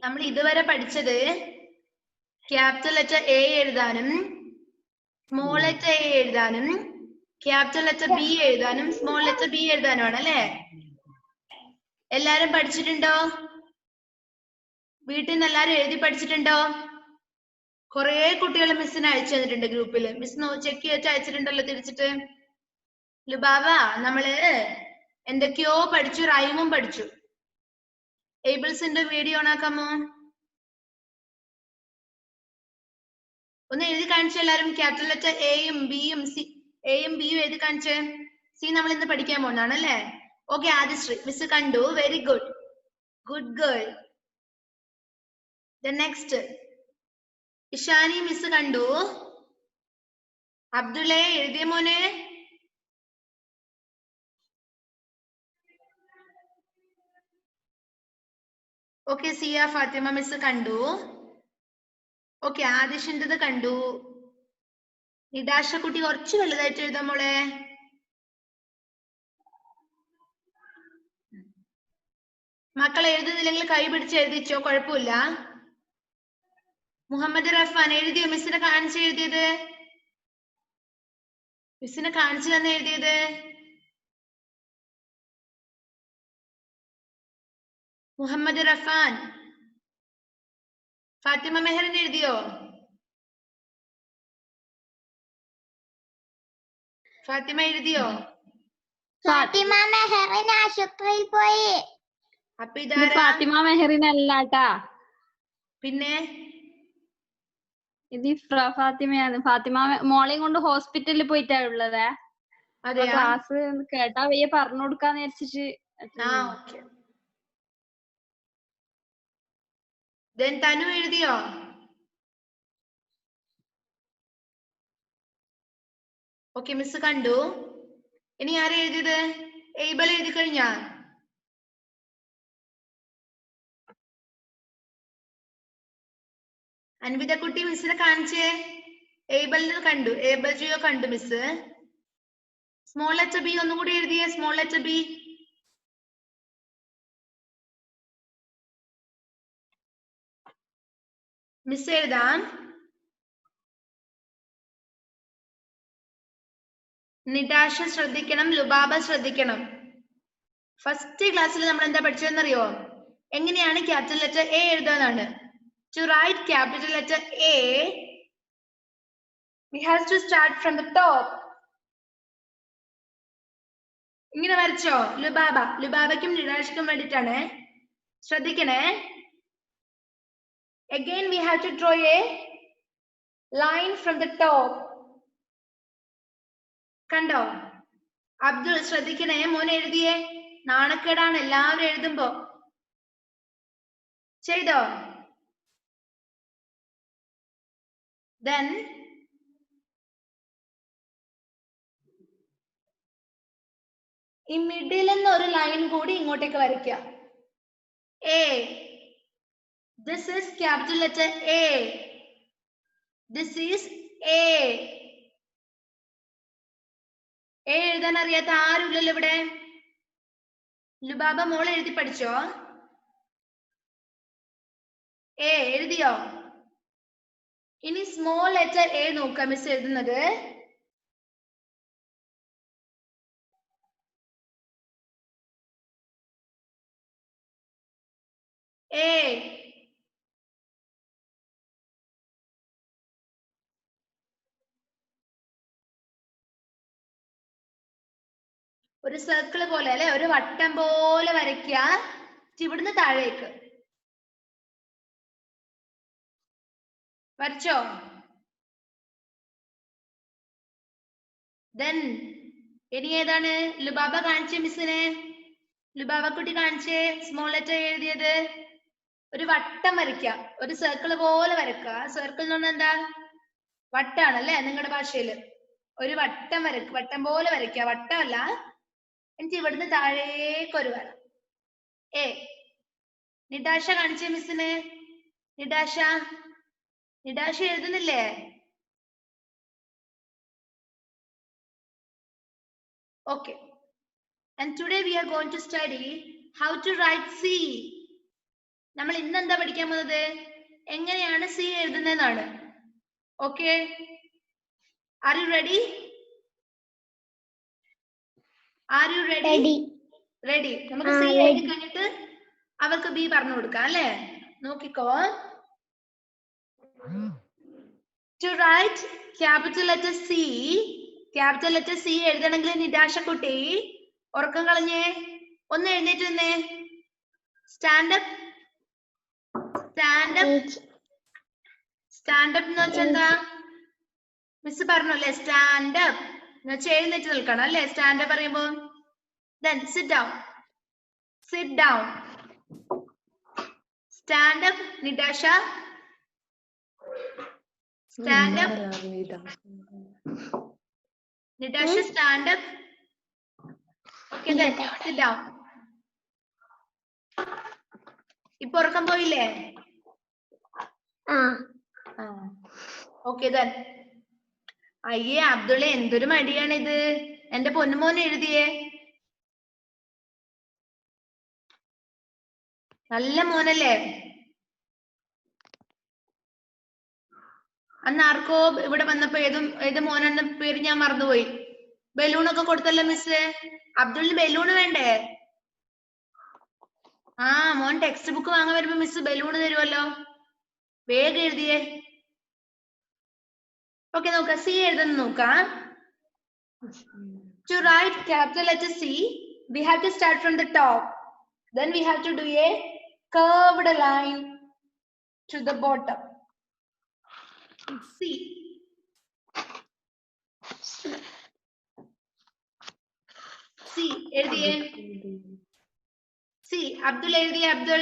നമ്മൾ ഇതുവരെ പഠിച്ചത് ക്യാപിറ്റൽ ലെറ്റർ എ എഴുതാനും സ്മോൾ ലെറ്റർ എ എഴുതാനും ക്യാപിറ്റൽ ലെറ്റർ ബി എഴുതാനും സ്മോൾ ലെറ്റർ ബി എഴുതാനുമാണ് അല്ലേ? എല്ലാരും പഠിച്ചിട്ടുണ്ടോ? വീട്ടിൽ നിന്ന് എല്ലാരും എഴുതി പഠിച്ചിട്ടുണ്ടോ? കുറെ കുട്ടികൾ മിസ്സിന് അയച്ചു തന്നിട്ടുണ്ട് ഗ്രൂപ്പിൽ. മിസ് ചെക്ക് ചെയ്തിട്ട് അയച്ചിട്ടുണ്ടല്ലോ തിരിച്ചിട്ട്. ലുബാബ, നമ്മള് എന്തൊക്കെയോ പഠിച്ചു, റൈമും പഠിച്ചു. ഏബിൾസിന്റെ വീഡിയോ ഓണാക്കാമോ? ഒന്ന് എഴുതി കാണിച്ചു എല്ലാരും. ക്യാപിറ്റൽ ലെറ്റർ എയും ബിയും എയും ബിയും എഴുതി കാണിച്ച്. സി നമ്മൾ ഇന്ന് പഠിക്കാൻ പോകുന്നതാണ് അല്ലേ? ഓക്കെ ആദിശ്രീ, മിസ് കണ്ടു. Very good, good girl. Next Ishani miss കണ്ടു. അബ്ദുള്ളേ എഴുതിയ മോനെ? ഓക്കെ സിയ ഫാത്തിമ മിസ് കണ്ടു. ഓക്കെ ആദിഷിൻ്റെത് കണ്ടു. നിഡാശ കുട്ടി കുറച്ച് വലുതായിട്ട് എഴുതാം മോളെ. മക്കളെ എഴുതുന്നില്ലെങ്കിൽ കൈ പിടിച്ച് എഴുതിച്ചോ, കുഴപ്പമില്ല. മുഹമ്മദ് റഫാൻ എഴുതിയോ? മിസ്സിനെ കാണിച്ച് എഴുതിയത്? മിസ്സിനെ കാണിച്ചു തന്നെ എഴുതിയത്? മുഹമ്മദ് റഫാൻ. ഫാത്തിമ മെഹറിൻ എഴുതിയോ? ഫാത്തിമ എഴുതിയോ? ഫാത്തിമ മെഹറിൻ ആശുപത്രിയിൽ പോയി. അപ്പൊ ഇതാരാ? ഫാത്തിമ മെഹറിൻ അല്ലാട്ടാ, പിന്നെ ഇത് ഫാത്തിമയാണ്. ഫാത്തിമ മോളെയും കൊണ്ട് ഹോസ്പിറ്റലിൽ പോയിട്ടാ ഉള്ളത്. അതെയാ? ക്ലാസ് കേട്ടാ വയ്യ പറഞ്ഞു കൊടുക്കാന്ന് വിചാരിച്ചിട്ട്. ഓക്കെ. തനു എഴുതിയോ? ഓക്കെ മിസ് കണ്ടു. ഇനി ആരാ എഴുതിയത്? എയ്ബൽ എഴുതി കഴിഞ്ഞാ? അൻവിത കുട്ടി മിസ്സിനെ കാണിച്ചേ. ഏബലിന് കണ്ടു, ഏബൽ ജിയോ കണ്ടു മിസ്. സ്മോൾ ലെറ്റർ ബി ഒന്നും കൂടി എഴുതിയേ. Small letter B. മിസ് എഴുതാം. നിടാശ ശ്രദ്ധിക്കണം, ലുബാബ ശ്രദ്ധിക്കണം. ഫസ്റ്റ് ക്ലാസ്സിൽ നമ്മൾ എന്താ പഠിച്ചതെന്നറിയോ? എങ്ങനെയാണ് ക്യാപിറ്റൽ ലെറ്റർ എ എഴുതാനാണ്. To write capital letter A, we have to start from the top. ഇങ്ങനെ വരച്ചോ ലുബാബ? ലുബാബയ്ക്കും നിടാശയ്ക്കും വേണ്ടിയിട്ടാണ്, ശ്രദ്ധിക്കണേ. Again we have to draw a line from the top. കണ്ടോ? അബ്ദുൾ ശ്രദ്ധിക്കണേ, മോൻ എഴുതിയേ. നാണക്കേടാണ് എല്ലാവരും എഴുതുമ്പോ. ചെയ്തോ? Then ഈ മിഡിൽ നിന്ന് ഒരു ലൈൻ കൂടി ഇങ്ങോട്ടേക്ക് വരയ്ക്കുക. A. This is capital letter A. This is A. A എഴുതാൻ അറിയാത്ത ആരുമില്ലല്ലോ ഇവിടെ. ലുബാബ മോൾ എഴുതി പഠിച്ചോ? A എഴുതിയോ? ഇനി സ്മോൾ ലെറ്റർ A നോക്കാം മിസ് എഴുതുന്നത്. A. ഒരു സർക്കിൾ പോലെ അല്ലെ, ഒരു വട്ടം പോലെ വരയ്ക്കുക. ഇവിടുന്ന് താഴേക്ക് വരച്ചോ? Then ഇനി ഏതാണ്? ലുബാബ കാണിച്ചേ മിസ്സിനെ. ലുബാബ കുട്ടി കാണിച്ചേ സ്മോൾ ലെറ്റർ എഴുതിയത്. ഒരു വട്ടം വരയ്ക്കുക, ഒരു സർക്കിൾ പോലെ വരയ്ക്കുക. സർക്കിൾ എന്ന് പറഞ്ഞാൽ എന്താ? വട്ടാണല്ലേ നിങ്ങളുടെ ഭാഷയില്. ഒരു വട്ടം വരയ്ക്കുക, വട്ടം പോലെ വരയ്ക്കുക, വട്ടമല്ല. എന്നിട്ട് ഇവിടുന്ന് താഴേക്ക് ഒരു വര. A. നിടാശ കാണിച്ചേ മിസ്സിന്. നിടാശ, നിടാശ എഴുതുന്നില്ലേ? Okay. And today we are going to study how to write C. നമ്മൾ ഇന്ന് എന്താ പഠിക്കാൻ പോകുന്നത്? എങ്ങനെയാണ് സി എഴുതുന്നതെന്നാണ്. Okay, are you ready? Are you ready? Ready. നമുക്ക് സി എഴുതി കഴിഞ്ഞിട്ട് അവർക്ക് ബി പറഞ്ഞു കൊടുക്കാം അല്ലേ? നോക്കിക്കോ. To write capital letter C, capital letter C എഴുതണമെങ്കിൽ നിരാശ കുട്ടി ഉറക്കം കളഞ്ഞേ, ഒന്ന് എഴുന്നേറ്റ് വന്നേ. Stand up. Stand up. Stand up എന്ന് വെച്ചാൽ എന്താ? മിസ് പറഞ്ഞല്ലേ സ്റ്റാൻഡ് അപ്പ് എന്ന് വെച്ചാൽ എഴുന്നേറ്റ് നിൽക്കണം അല്ലേ? സ്റ്റാൻഡ് അപ്പ് പറയുമ്പോ. Then sit down. Sit down. Stand up, Nitasha. Stand up. Nitasha, stand up. Okay, then sit down. ഇപ്പൊ ഉറക്കം പോയില്ലേ? Okay, then. അയ്യേ അബ്ദുള്ള, എന്തൊരു മടിയാണിത്. എന്റെ പൊന്നുമോൻ എഴുതിയേ. നല്ല മോനല്ലേ? അന്ന് ആർക്കോ ഇവിടെ വന്നപ്പോ ഏത് മോനെന്ന പേര് ഞാൻ മറന്നുപോയി. ബലൂണൊക്കെ കൊടുത്തല്ലോ മിസ്. അബ്ദുളിന് ബലൂണ് വേണ്ടേ? ആ, മോൻ ടെക്സ്റ്റ് ബുക്ക് വാങ്ങാൻ വരുമ്പോ മിസ് ബലൂണ് തരുമല്ലോ. വേഗം എഴുതിയേ. ഓക്കെ, നോക്കാം. സി എഴുതുന്ന നോക്കാം. To write capital letter C, we have to start from the top. Then we have to do a curved line to the bottom. C. C. എഴുതിയേ. C. Abdul എഴുതിയേ. Abdul.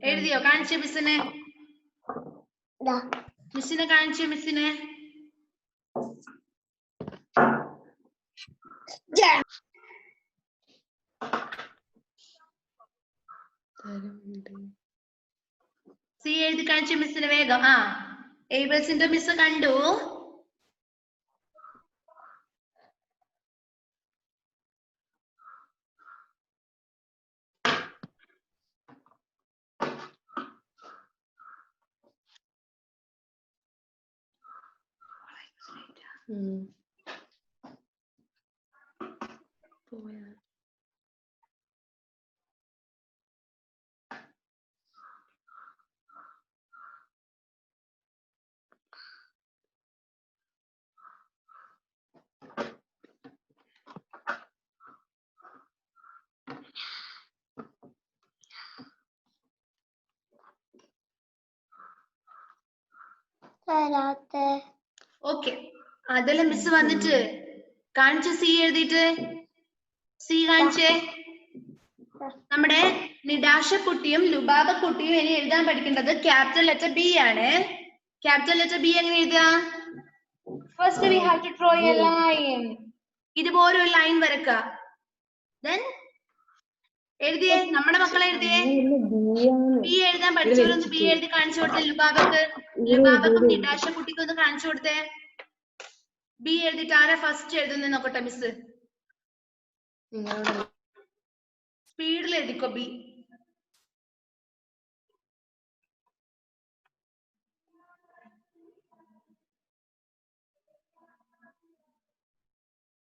എഴുതിയോ? കാണിച്ചേ മിസ്സിനെ. മിസ്സിനെ കാണിച്ചേ. മിസ്സിനെ സി എഴുതി കാണിച്ചു മിസ്സിന് വേഗം. ആ, ഏബിൾസിന്റെ മിസ് കണ്ടു. ഓക്കെ, അതെല്ലാം മിസ് വന്നിട്ട് കാണിച്ചു. സി എഴുതിയിട്ട്. സി കാണിച്ചേ. നമ്മുടെ നിടാശ കുട്ടിയും ലുബാബ കുട്ടിയും ഇനി എഴുതാൻ പഠിക്കേണ്ടത് ക്യാപിറ്റൽ ലെറ്റർ ബി ആണ്. ക്യാപിറ്റൽ ലെറ്റർ ബി എങ്ങനെ എഴുതുക? First we have to draw a line. ഇതുപോലെ ഒരു ലൈൻ വരക്കുക. ദെൻ എഴുതിയേ. നമ്മുടെ മക്കളെ എഴുതിയേ. ബി എഴുതാൻ പഠിച്ചവരൊന്ന് ബി എഴുതി കാണിച്ചു കൊടുത്തേ. ലുബാബക്കും നിടാശ കുട്ടിക്കും ഒന്ന് കാണിച്ചു കൊടുത്തേ. ബി എഴുതിട്ട് ആരാ ഫസ്റ്റ് എഴുതുന്ന നോക്കട്ടെ മിസ്. സ്പീഡിൽ എഴുതിക്കോ B.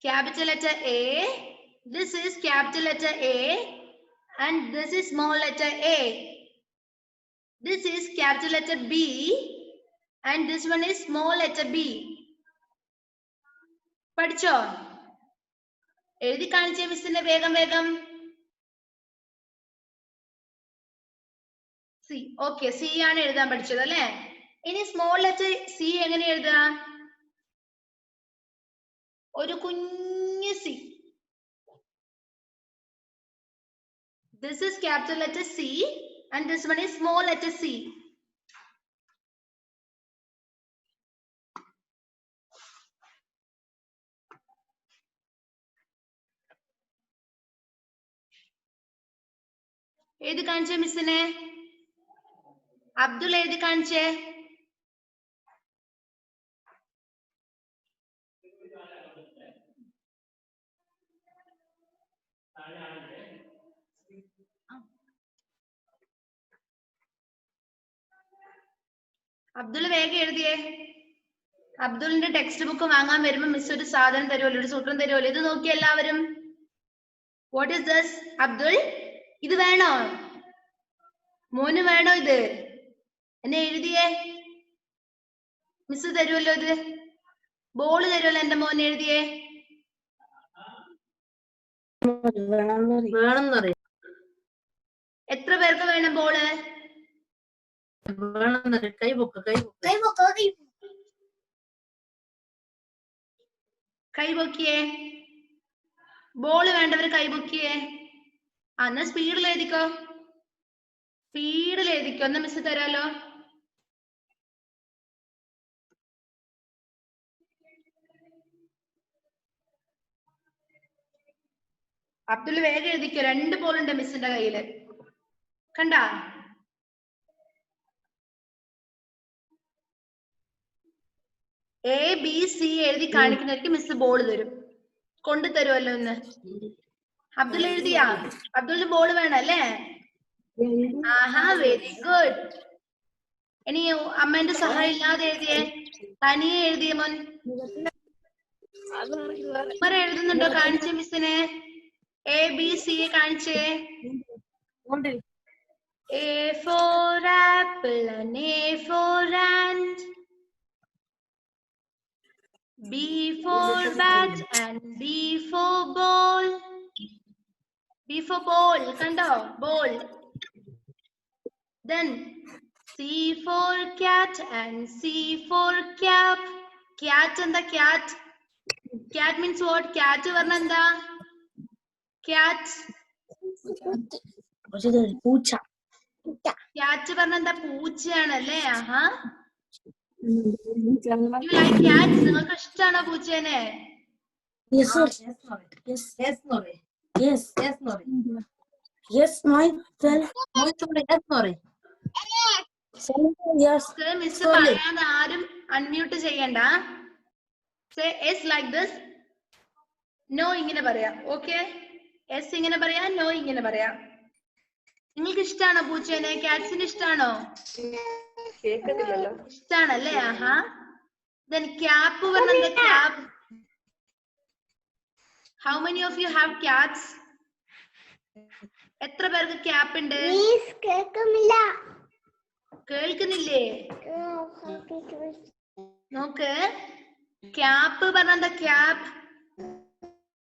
Capital letter A. This is capital letter A and this is small letter A. This is capital letter B and this one is small letter B. പഠിച്ചോ? എഴുതി കാണിച്ചേ മിസ്സിന്റെ വേഗം വേഗം. സി. ഓക്കെ, സി ആണ് എഴുതാൻ പഠിച്ചത് അല്ലേ? ഇനി സ്മോൾ ലെറ്റർ സി എങ്ങനെ എഴുതുക? ഒരു കുഞ്ഞു C. This is capital letter C and this one is small letter C. എഴുതി കാണിച്ചേ മിസ്സിനെ. അബ്ദുൾ എഴുതി കാണിച്ചേ. അബ്ദുൾ വേഗം എഴുതിയേ. അബ്ദുളിന്റെ ടെക്സ്റ്റ് ബുക്ക് വാങ്ങാൻ വരുമ്പോ മിസ് ഒരു സാധനം തരുമല്ലോ, ഒരു സൂത്രം തരുമല്ലോ. ഇത് നോക്കി എല്ലാവരും. What is this? അബ്ദുൾ, ഇത് വേണോ? മോന് വേണോ ഇത്? എന്നെ എഴുതിയേ. മിസ് തരുമല്ലോ ഇത്. ബോള് തരുമല്ലോ എന്റെ മോൻ എഴുതിയേ. എത്ര പേർക്ക് വേണം ബോള്? കൈ പൊക്കിയേ. ബോള് വേണ്ടവര് കൈ പൊക്കിയേ. എന്നാ സ്പീഡിൽ എഴുതിക്കോ, സ്പീഡിൽ എഴുതിക്കോ. എന്നാ മിസ് തരാലോ. അബ്ദുൾ വേഗം എഴുതിക്കോ. 2 ബോളുണ്ട് മിസ്സിന്റെ കയ്യില്, കണ്ടാ? ABC എഴുതി കാണിക്കുന്നവർക്ക് മിസ് ബോൾ തരും, കൊണ്ടു തരുമല്ലോ ഒന്ന്. അബ്ദുൾ എഴുതിയാ? അബ്ദുളിന് ബോൾ വേണം അല്ലേ? ആഹാ, വെരി ഗുഡ്. ഇനി അമ്മേന്റെ സഹായം ഇല്ലാതെ എഴുതിയേ, തനിയെ എഴുതിയ മോൻ. എഴുതുന്നുണ്ടോ? കാണിച്ചേ മിസ്സിനെ. ABC കാണിച്ചേ. A for apple and A for ant. B for bat and B for ball. B for ball, kando, ball. Then C for cat and C for cap. Cat and the cat. Cat means what? Cat varna enda? Cat. പൂച്ച. Cat varna enda? പൂച്ചയാണല്ലേ. Aaha. You like cats? നിങ്ങൾക്ക് ഇഷ്ടമാണോ പൂച്ചേനെ? Yes, sir. Yes. Yes, no. Yes. Yes, no. Yes, no. Yes, no. Yes. Miss പറയാതെ ആരും unmute ചെയ്യണ്ട. Say yes like this. No ഇങ്ങനെ പറയാം. Okay? yes ഇങ്ങനെ പറയാം, no ഇങ്ങനെ പറയാം. നിങ്ങൾക്ക് ഇഷ്ടമാണോ പൂച്ചേനെ? കാറ്റ്സിന് ഇഷ്ടമാണോ? ഇഷ്ടാണല്ലേ. ആഹാ. Then cap പറഞ്ഞ cap. How many of you have cats? എത്ര പേർക്ക് ക്യാപ്പ് ഉണ്ട്? കേൾക്കുന്നില്ലേ? നോക്ക്, ക്യാപ്പ് പറഞ്ഞ ക്യാപ്പ്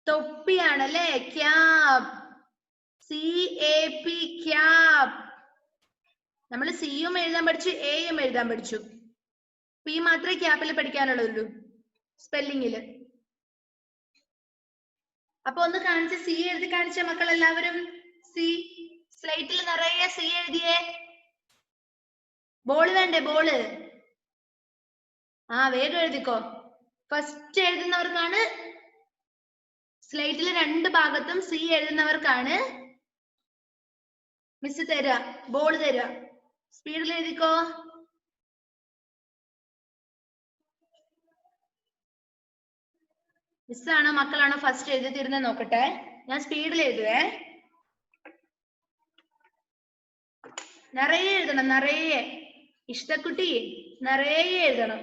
തൊപ്പിയാണല്ലേ. Cap, CAP, cap. നമ്മൾ സിയും എഴുതാൻ പഠിച്ചു, എയും എഴുതാൻ പഠിച്ചു. പി മാത്രമേ ക്യാപ്പിൽ പഠിക്കാനുള്ളൂ സ്പെല്ലിങ്ങില്. അപ്പൊ ഒന്ന് കാണിച്ച സി എഴുതി കാണിച്ച മക്കൾ എല്ലാവരും. സി സ്ലൈറ്റിൽ നിറയെ സി എഴുതിയേ. ബോള് വേണ്ടേ? ബോള്. വേഗം എഴുതിക്കോ. ഫസ്റ്റ് എഴുതുന്നവർക്കാണ് സ്ലൈറ്റിൽ 2 ഭാഗത്തും സി എഴുതുന്നവർക്കാണ് മിസ് തരാ, ബോള് തരാ. സ്പീഡിൽ എഴുതിക്കോ. മിസ്സാണോ മക്കളാണോ ഫസ്റ്റ് എഴുതി തീരുന്നത് നോക്കട്ടെ. ഞാൻ സ്പീഡിൽ എഴുതുവേ. നിറയെ എഴുതണം, നിറയെ. ഇഷ്ടക്കുട്ടി നിറയെ എഴുതണം.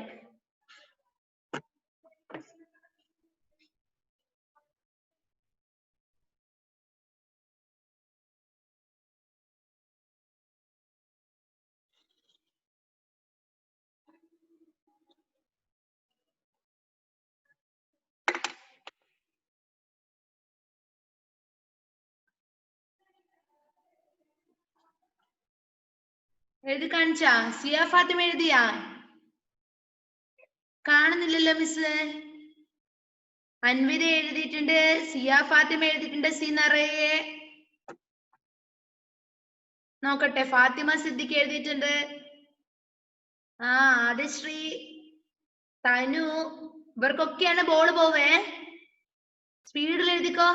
എഴുതി കാണിച്ചാ? സിയ ഫാത്തിമ എഴുതിയാ? കാണുന്നില്ലല്ലോ മിസ്. അൻവിത എഴുതിയിട്ടുണ്ട്, സിയ ഫാത്തിമ എഴുതിയിട്ടുണ്ട്. സി നിറയെ. നോക്കട്ടെ, ഫാത്തിമ സിദ്ദിഖ് എഴുതിയിട്ടുണ്ട്. ആദിശ്രീ, തനു, ഇവർക്കൊക്കെയാണ് ബോൾ പോവേ. സ്പീഡിൽ എഴുതിക്കോ.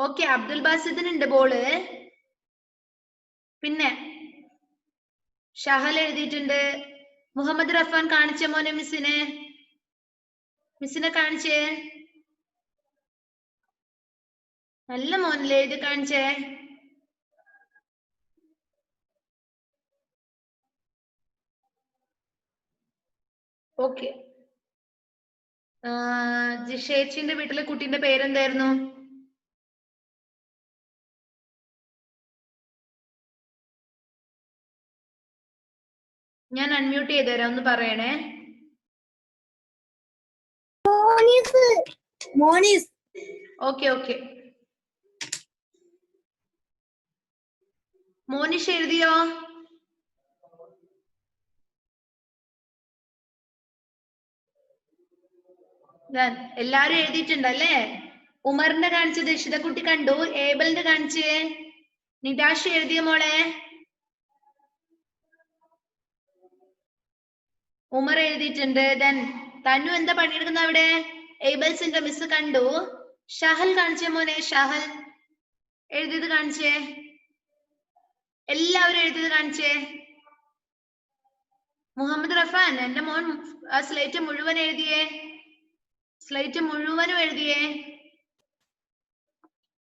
ഓക്കെ, അബ്ദുൽ ബാസിദിനുണ്ട് ബോള്. പിന്നെ ഷഹൽ എഴുതിയിട്ടുണ്ട്. മുഹമ്മദ് റഫാൻ കാണിച്ച മോനെ മിസ്സിനെ. മിസ്സിനെ കാണിച്ചേ. നല്ല മോനല്ലേ എഴുതി കാണിച്ചേ. ഓക്കെ. ജിഷേച്ചിന്റെ വീട്ടിലെ കുട്ടീന്റെ പേരെന്തായിരുന്നു? ഞാൻ അൺമ്യൂട്ട് ചെയ്ത് തരാം, ഒന്ന് പറയണേ. മോനിസ്. Okay okay. മോനിഷ് എഴുതിയോ? എല്ലാരും എഴുതിയിട്ടുണ്ടല്ലേ? ഉമറിന്റെ കാണിച്ചത് ഇഷിതക്കുട്ടി കണ്ടു. ഏബലിന്റെ കാണിച്ചേ നിതാഷ എഴുതിയ മോളെ. ഉമർ എഴുതിയിട്ടുണ്ട്. ദെൻ തനു എന്താ പണിയെടുക്കുന്ന അവിടെ? ഏബൽസിന്റെ മിസ് കണ്ടു. ഷഹൽ കാണിച്ചേ മോനെ. ഷഹൽ എഴുതിയത് കാണിച്ചേ. എല്ലാവരും എഴുതിയത് കാണിച്ചേ. മുഹമ്മദ് റഫാൻ, എന്റെ മോൻ ആ സ്ലേറ്റ് മുഴുവൻ എഴുതിയേ. സ്ലേറ്റ് മുഴുവനും എഴുതിയേ.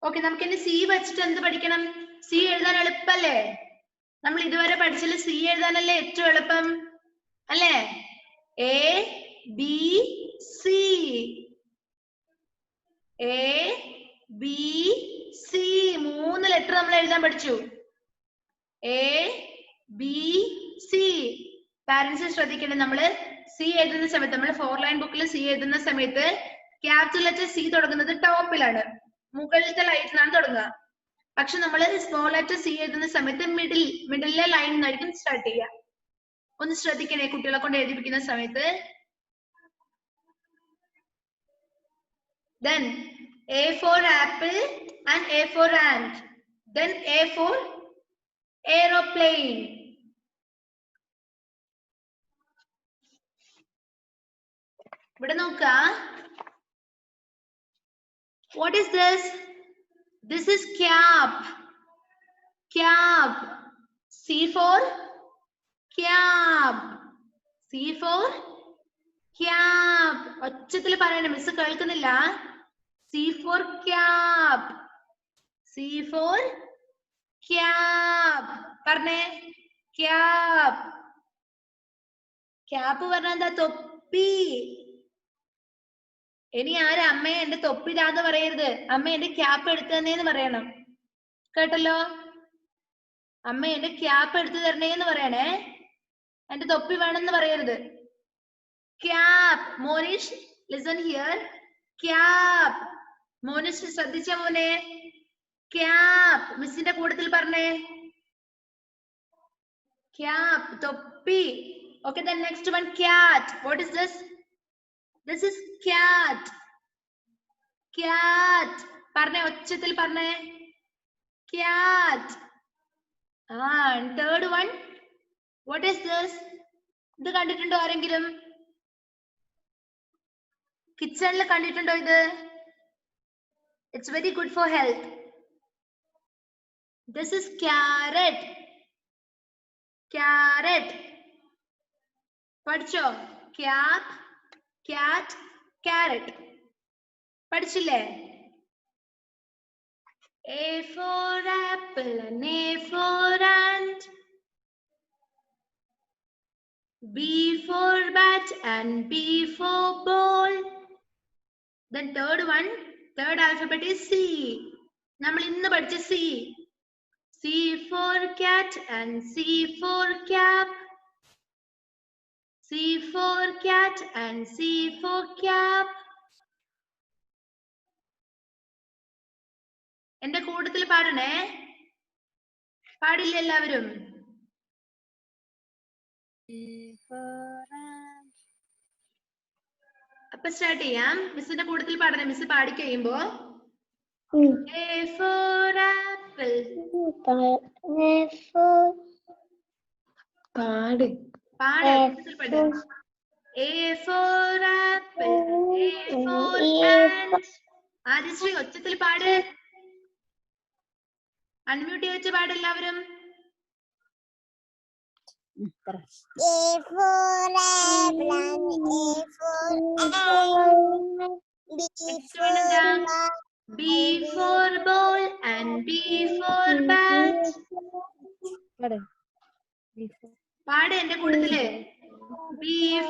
ഓക്കെ, നമുക്ക് ഇനി സി വെച്ചിട്ട് എന്ത് പഠിക്കണം? സി എഴുതാൻ എളുപ്പല്ലേ? നമ്മൾ ഇതുവരെ പഠിച്ചതിൽ സി എഴുതാനല്ലേ ഏറ്റവും എളുപ്പം അല്ലേ? A B C, A B C, 3 letter നമ്മൾ എഴുതാൻ പഠിച്ചു. A B C. പാരന്റ്സ് ശ്രദ്ധിക്കണം, നമ്മള് സി എഴുതുന്ന സമയത്ത്, നമ്മൾ 4 ലൈൻ ബുക്കിൽ സി എഴുതുന്ന സമയത്ത് ക്യാപിറ്റൽ ലെറ്റർ സി തുടങ്ങുന്നത് ടോപ്പിലാണ്, മുകളിലത്തെ ലൈനിലാണ് തുടങ്ങുക. പക്ഷെ നമ്മൾ സ്മോൾ ലെറ്റർ സി എഴുതുന്ന സമയത്ത് മിഡിലെ ലൈൻ നിന്നായിരിക്കും സ്റ്റാർട്ട് ചെയ്യുക. ഒന്ന് ശ്രദ്ധിക്കണേ കുട്ടികളെ കൊണ്ട് എഴുതിപ്പിക്കുന്ന സമയത്ത്. Then A for apple and A for ant. Then A for aeroplane. ഇവിടെ നോക്ക. What is this? This is cap. Cap. C for cap. C for cap. ഒച്ചത്തിൽ പറയണേ, മിസ് കേൾക്കുന്നില്ല. C for cap. C for cap. പറഞ്ഞേ cap. Cap പറഞ്ഞാ എന്താ? തൊപ്പി. ഇനി ആരും അമ്മയെ എന്റെ തൊപ്പി ഇതാന്ന് പറയരുത്. അമ്മ എന്റെ ക്യാപ്പ് എടുത്തു തന്നേന്ന് പറയണം. കേട്ടല്ലോ? അമ്മ എന്റെ ക്യാപ്പ് എടുത്തു തരണേന്ന് പറയണേ. എന്റെ തൊപ്പി വേണമെന്ന് പറയരുത്. Cap. Monish listen here. Cap. Monish ശ്രദ്ധിച്ച മോനെ. ക്യാപ്പ്. മിസ്സിന്റെ കൂട്ടത്തിൽ പറഞ്ഞേ ക്യാപ്പ്, തൊപ്പി. Okay, then next one, cat. What is this? This is cat. Cat. പറഞ്ഞേ, ഒച്ചത്തിൽ പറഞ്ഞേ cat. And third one, what is this? ഇത് കണ്ടിട്ടുണ്ടോ ആരെങ്കിലും? കിച്ചണിൽ കണ്ടിട്ടുണ്ടോ ഇത്? It's very good for health. This is carrot. Carrot. പഠിച്ചോ? Cap, cat, carrot. പഠിച്ചില്ലേ? A for apple and A for ant. B for bat and B for ball. Then third one, third alphabet is C. നമ്മൾ ഇന്ന് പഠിച്ച C. C for cat and C for cap. C for cat and C for cap. എന്റെ കൂട്ടത്തിൽ പാടണേ. പാടില്ല എല്ലാവരും? അപ്പൊ start ചെയ്യാം. മിസ്സിന്റെ കൂട്ടത്തിൽ പാടണേ. മിസ് പാടി കഴിയുമ്പോ A for apple. പാട്. പാട്. A for apple. A for ant. Adishree ഒച്ചത്തിൽ പാട്. അൺമ്യൂട്ട് ചെയ്ത് വെച്ച് പാട് എല്ലാവരും. A for apple and A for ant. B for bat B for ball and B for bat. പാടെ എന്റെ കൂട്ടത്തില്. B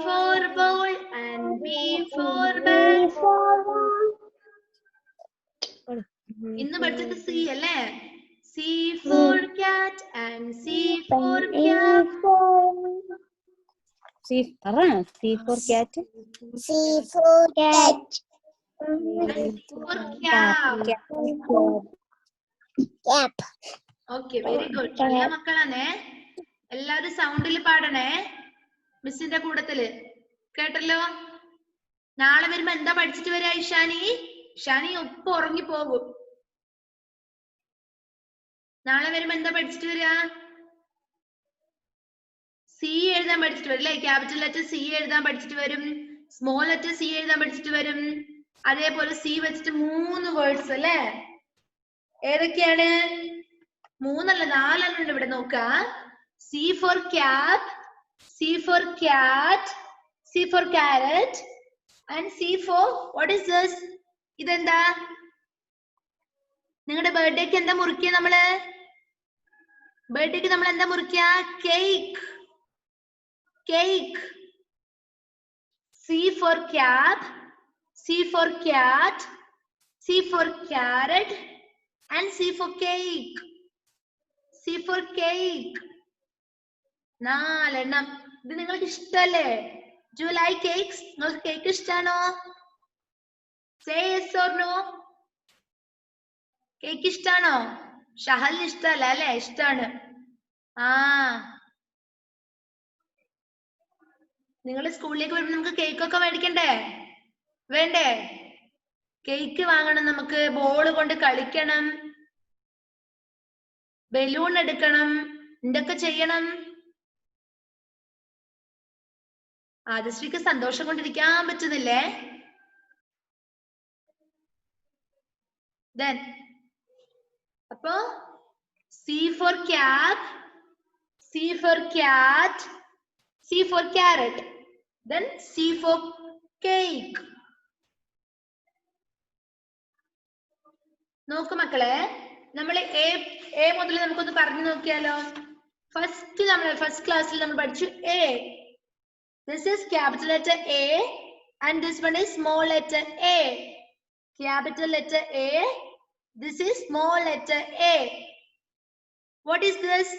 for ball and B for bat. ഇന്ന് പഠിച്ചത് C അല്ലേ? C for cat and C for cap. C for cat. C for cat. For cap. Cap. Okay, very good. നല്ല മക്കളാണേ. എല്ലാവരും സൗണ്ടിൽ പാടണേ മിസ്സിന്റെ കൂട്ടത്തില്. കേട്ടല്ലോ? നാളെ വരുമ്പോ എന്താ പഠിച്ചിട്ട് വരാ ഇഷാനി? ഇഷാനി ഒപ്പം ഉറങ്ങിപ്പോകും. നാളെ വരുമ്പോ എന്താ പഠിച്ചിട്ട് വരിക? സി എഴുതാൻ പഠിച്ചിട്ട് വരും അല്ലെ? ക്യാപിറ്റൽ ലെറ്റർ സി എഴുതാൻ പഠിച്ചിട്ട് വരും, സ്മോൾ ലെറ്റർ സി എഴുതാൻ പഠിച്ചിട്ട് വരും. അതേപോലെ സി വെച്ചിട്ട് 3 വേർഡ്സ് അല്ലേ? ഏതൊക്കെയാണ്? 3 അല്ല 4 ഉണ്ട് ഇവിടെ. നോക്ക. C for cap, C for cat, C for carrot and C for what is this? ഇതെന്താ? നിങ്ങളുടെ ബർത്ത്ഡേക്ക് എന്താ മുറിക്കുക നമ്മള്? ബർത്ത്ഡേക്ക് നമ്മൾ എന്താ മുറിക്കുക? Cake. Cake. C for cap, C for cat, C for carrot and C for cake. C for cake. 4 എണ്ണം. ഇത് നിങ്ങൾക്ക് ഇഷ്ടല്ലേ? Do you like cakes? നിങ്ങൾക്ക് കേക്ക് ഇഷ്ടാണോ? Say yes or no. Cake ഇഷ്ടാണോ? ഷഹലിന് ഇഷ്ടല്ല അല്ലേ? ഇഷ്ടാണ്. നിങ്ങൾ സ്കൂളിലേക്ക് വരുമ്പോൾ നമുക്ക് കേക്ക് ഒക്കെ മേടിക്കണ്ടേ? വേണ്ടേ? കേക്ക് വാങ്ങണം, നമുക്ക് ബോൾ കൊണ്ട് കളിക്കണം, ബലൂൺ എടുക്കണം, എന്തൊക്കെ ചെയ്യണം? ആദശ്രീക്ക് സന്തോഷം കൊണ്ടിരിക്കാൻ പറ്റുന്നില്ലേ? Then അപ്പോ C for cap, C for cat, C for carrot, then C for cake. നോക്കൂ മക്കളെ, നമ്മൾ എ മുതൽ നമുക്കൊന്ന് പറഞ്ഞു നോക്കിയാലോ? ഫസ്റ്റ് ക്ലാസ്സിൽ നമ്മൾ പഠിച്ചു A. This is capital letter A and this one is small letter a. Capital letter A. This is small letter a. What is this?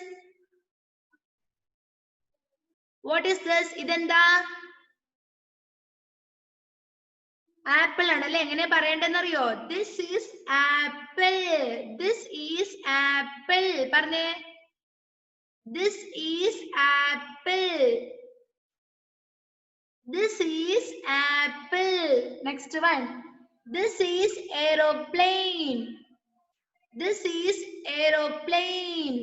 What is this? ഇതെന്താ? ആപ്പിൾ ആണല്ലേ? എങ്ങനെ പറയണ്ടെന്നറിയോ? This is apple. This is apple. പറഞ്ഞേ. This is apple. This is apple. Next one. This is aeroplane. This is aeroplane.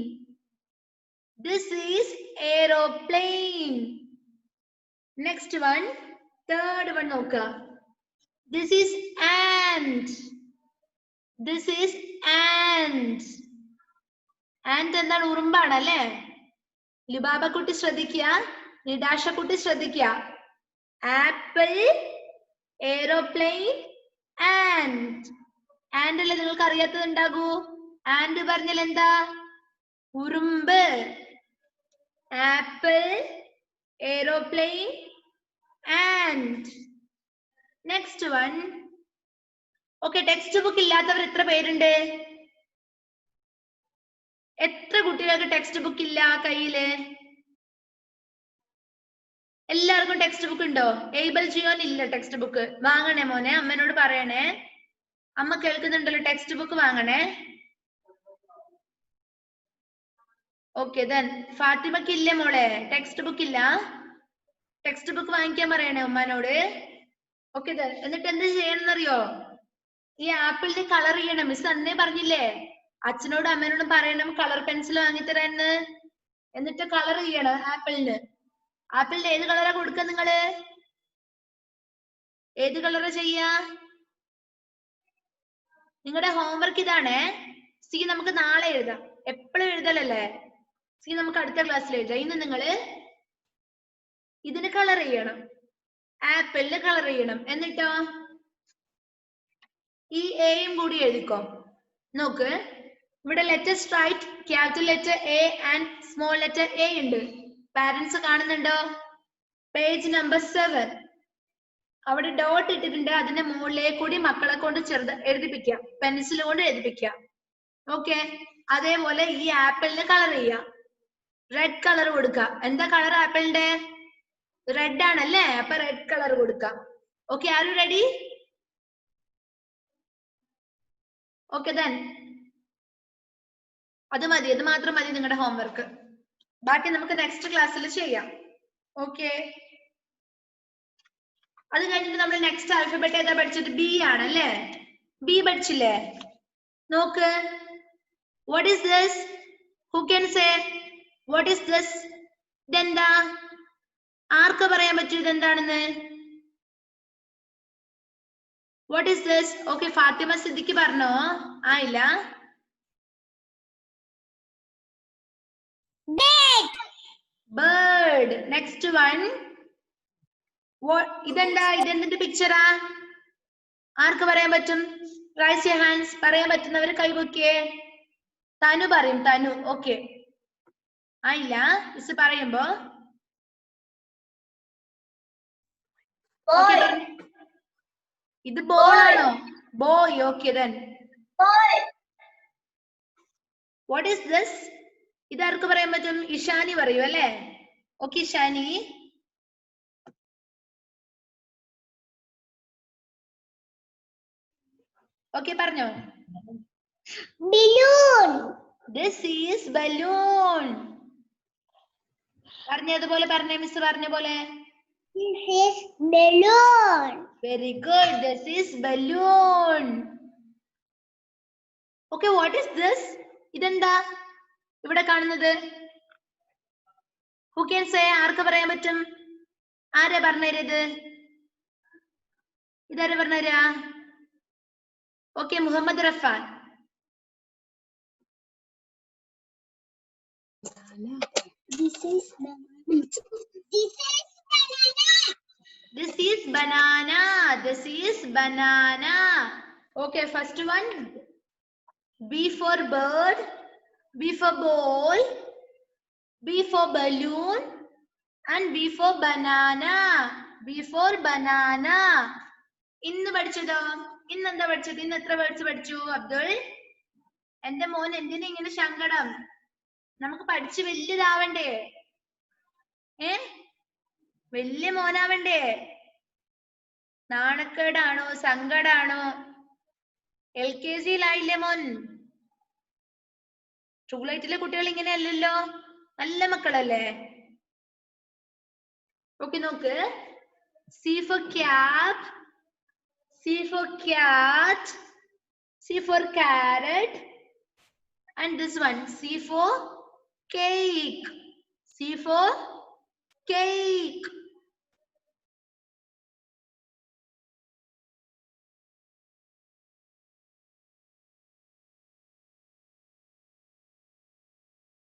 This is aeroplane. Next one. Third one നോക്കുക. This is ant. This is ant. Ant എന്താണ്? ഉറുമ്പാണ് അല്ലേ? ലുബാബ കുട്ടി ശ്രദ്ധിക്കുക, നിദാഷ കുട്ടി ശ്രദ്ധിക്കുക. Apple, aeroplane, and. And അല്ലേ നിങ്ങൾക്ക് അറിയാത്തത് ഉണ്ടാകൂ? ആന്റ് പറഞ്ഞാൽ എന്താ? ഉറുമ്പ്. Apple, aeroplane, and. Next one. Okay, text book ഇല്ലാത്തവർ എത്ര പേരുണ്ട്? എത്ര കുട്ടികൾക്ക് ടെക്സ്റ്റ് ബുക്ക് ഇല്ല കയ്യില്? എല്ലാവർക്കും ടെക്സ്റ്റ് ബുക്ക് ഉണ്ടോ? ഏബിൾ ജിയോൻ ഇല്ല ടെക്സ്റ്റ് ബുക്ക്. വാങ്ങണേ മോനെ, അമ്മനോട് പറയണേ. അമ്മ കേൾക്കുന്നുണ്ടല്ലോ, ടെക്സ്റ്റ് ബുക്ക് വാങ്ങണേ. ഓക്കെ, ദെൻ ഫാത്തിമക്ക് ഇല്ലേ മോളെ? ടെക്സ്റ്റ് ബുക്ക് ഇല്ല. ടെക്സ്റ്റ് ബുക്ക് വാങ്ങിക്കാൻ പറയണേ ഉമ്മാനോട്. ഓക്കെ, എന്നിട്ട് എന്ത് ചെയ്യണമെന്നറിയോ? ഈ ആപ്പിളിന്റെ കളർ ചെയ്യണം. മിസ് അന്നേ പറഞ്ഞില്ലേ, അച്ഛനോടും അമ്മനോടും പറയണം കളർ പെൻസിൽ വാങ്ങിത്തരാന്ന്. എന്നിട്ട് കളർ ചെയ്യണം ആപ്പിളിന്. ആപ്പിളിന്റെ ഏത് കളറാ കൊടുക്കുക നിങ്ങള്? ഏത് കളറാ ചെയ്യാ? നിങ്ങളുടെ ഹോംവർക്ക് ഇതാണേ. സി നമുക്ക് നാളെ എഴുതാം. എപ്പോഴും എഴുതലല്ലേ? സി നമുക്ക് അടുത്ത ക്ലാസ്സിൽ എഴുതാം. ഇന്ന് നിങ്ങള് ഇതിന് കളർ ചെയ്യണം, ആപ്പിളിന് കളർ ചെയ്യണം. എന്നിട്ടോ ഈ എയും കൂടി എഴുതിക്കോ. നോക്ക്, ഇവിടെ letters write capital letter A and small letter A ഉണ്ട്. പാരന്റ്സ് കാണുന്നുണ്ടോ? പേജ് നമ്പർ 7 അവിടെ ഡോട്ട് ഇട്ടിട്ടുണ്ട്. അതിന്റെ മുകളിലേക്ക് കൂടി മക്കളെ കൊണ്ട് ചെറുത് എഴുതിപ്പിക്കാം, പെൻസിൽ കൊണ്ട് എഴുതിപ്പിക്കാം. ഓക്കെ, അതേപോലെ ഈ ആപ്പിളിന് കളർ ചെയ്യാം. റെഡ് കളർ കൊടുക്കാം. എന്താ കളർ ആപ്പിളിന്റെ? റെഡ് ആണല്ലേ, അപ്പൊ റെഡ് കളർ കൊടുക്കാം. Okay, are you ready? Okay then അത് മതി, അത് മാത്രം മതി നിങ്ങളുടെ ഹോംവർക്ക്. ബാക്കി നമുക്ക് നെക്സ്റ്റ് ക്ലാസ്സിൽ ചെയ്യാം. ഓക്കെ, അത് കഴിഞ്ഞിട്ട് നമ്മൾ നെക്സ്റ്റ് ആൽഫബറ്റ് ഏതാ പഠിച്ചത്? ബി ആണല്ലേ. ബി പഠിച്ചില്ലേ? നോക്ക്, what is this? Who can say what is this? ഇതെന്താ? ആർക്ക് പറയാൻ പറ്റും ഇതെന്താണെന്ന്? What is this? Okay, Fathima Siddique പറഞ്ഞോ? ആയില്ല. ബേർഡ്. Next one. ഇതെന്താ? ഇതെന്തിന്റെ പിക്ചറാ? ആർക്ക് പറയാൻ പറ്റും? Raise your hands. പറയാൻ പറ്റുന്നവര് കൈവയ്ക്കേ. തനു പറയും, തനു. ഓക്കെ, ആയില്ല. മിസ് പറയുമ്പോ ഇത് ബോൾ ആണോ? Boy. Okay then what is this? ഇതാർക്ക് പറയാൻ പറ്റും? ഇഷാനി പറയൂ അല്ലേ? ഓക്കെ ഇഷാനി. ഓക്കെ പറഞ്ഞോ. Balloon. This is balloon. പറഞ്ഞതുപോലെ പറഞ്ഞേ, മിസ് പറഞ്ഞ പോലെ. This is balloon. Very good. This is balloon. Okay, what is this? ഇതെന്താ ഇവിടെ കാണുന്നത്? Who can say? ആർക്ക് പറയാൻ പറ്റും? ആരാ പറഞ്ഞത്? ഇതാരാ പറഞ്ഞാ? Okay, Muhammad Rafan. This is banana. This is banana. This is banana. This is banana. Okay, first one. B for bird. B for ball. B for balloon. And B for banana. B for banana. ഇന്ന് പഠിച്ചതോ? ഇന്ന് എന്താ പഠിച്ചത്? ഇന്ന് എത്ര words പഠിച്ചു അബ്ദുൾ? എന്റെ മോൻ എന്തിനാ ഇങ്ങനെ സങ്കടം? നമുക്ക് പഠിച്ച് വലിയതാവണ്ടേ? വലിയ മോനാവണ്ടേ? നാണക്കേടാണോ സങ്കടാണോ? LKG-യിലായില്ലേ മോൻ? ട്രൂലൈറ്റിലെ കുട്ടികൾ ഇങ്ങനെയല്ലല്ലോ, നല്ല മക്കളല്ലേ? ഓക്കെ, നോക്ക്. C for cap. C for cat. C for carrot. And this one, C for cake. C for cake.